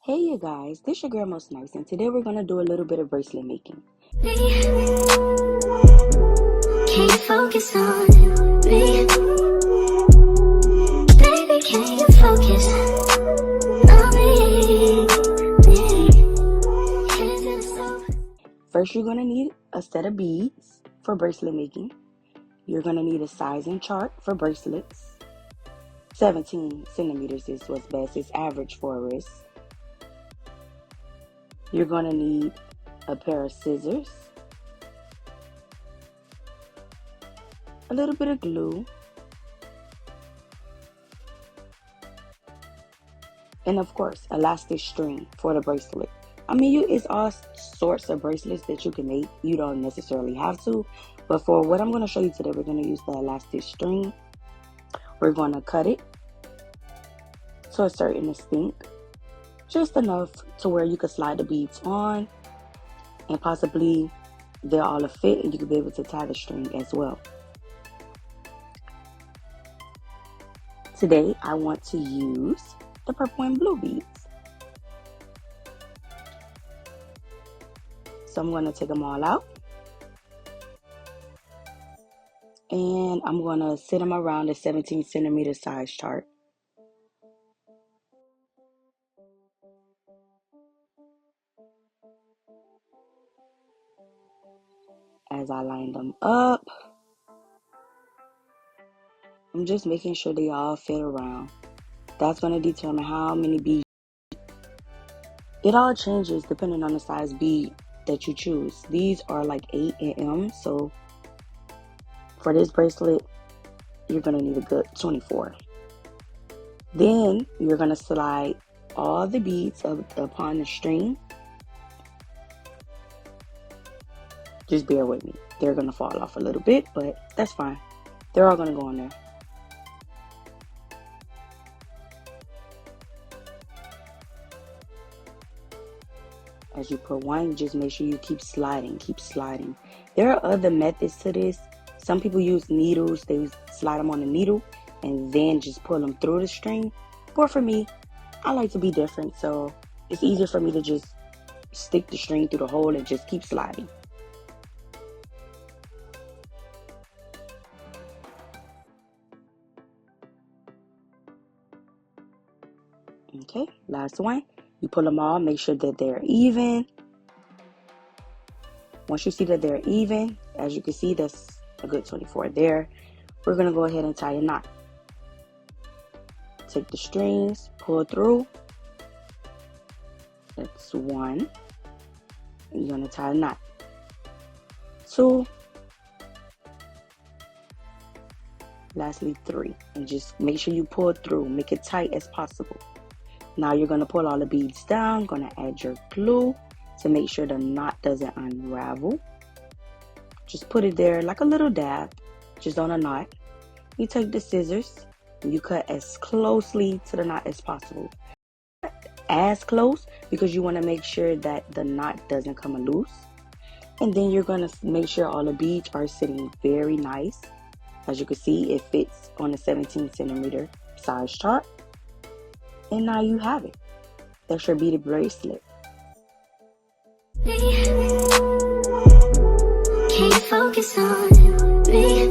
Hey you guys, this your girl Most Nice, and today we're gonna do a little bit of bracelet making. Can you focus on me? Baby, can you focus on me? First, you're gonna need a set of beads for bracelet making. You're gonna need a sizing chart for bracelets. 17 centimeters is what's best. It's average for a wrist. You're gonna need a pair of scissors, a little bit of glue, and of course, elastic string for the bracelet. I mean, it's all sorts of bracelets that you can make. You don't necessarily have to, but for what I'm going to show you today, we're going to use the elastic string. We're going to cut it to a certain extent, just enough to where you can slide the beads on, and possibly they'll all fit, and you can be able to tie the string as well. Today, I want to use the purple and blue beads. So I'm going to take them all out, and I'm going to sit them around the 17 centimeter size chart. As I line them up, I'm just making sure they all fit around. That's going to determine how many beads. It all changes depending on the size bead that you choose. These are like 8 mm, so for this bracelet, you're going to need a good 24. Then you're going to slide all the beads upon the string. Just bear with me. They're going to fall off a little bit, but that's fine. They're all going to go on there. As you put one, just make sure you keep sliding, There are other methods to this. Some people use needles. They slide them on the needle and then just pull them through the string. But for me, I like to be different, so it's easier for me to just stick the string through the hole and just keep sliding. Okay, last one. You pull them all, make sure that they're even. Once you see that they're even, as you can see, that's a good 24 there. We're going to go ahead and tie a knot. Take the strings, pull through. That's 1. You're going to tie a knot. 2. Lastly, 3. And just make sure you pull through. Make it tight as possible. Now you're going to pull all the beads down. Going to add your glue to make sure the knot doesn't unravel. Just put it there like a little dab, just on a knot. You take the scissors and you cut as closely to the knot as possible. As close, because you want to make sure that the knot doesn't come loose. And then you're going to make sure all the beads are sitting very nice. As you can see, it fits on the 17 centimeter size chart. And now you have it. That's your beaded bracelet. Can you focus on me?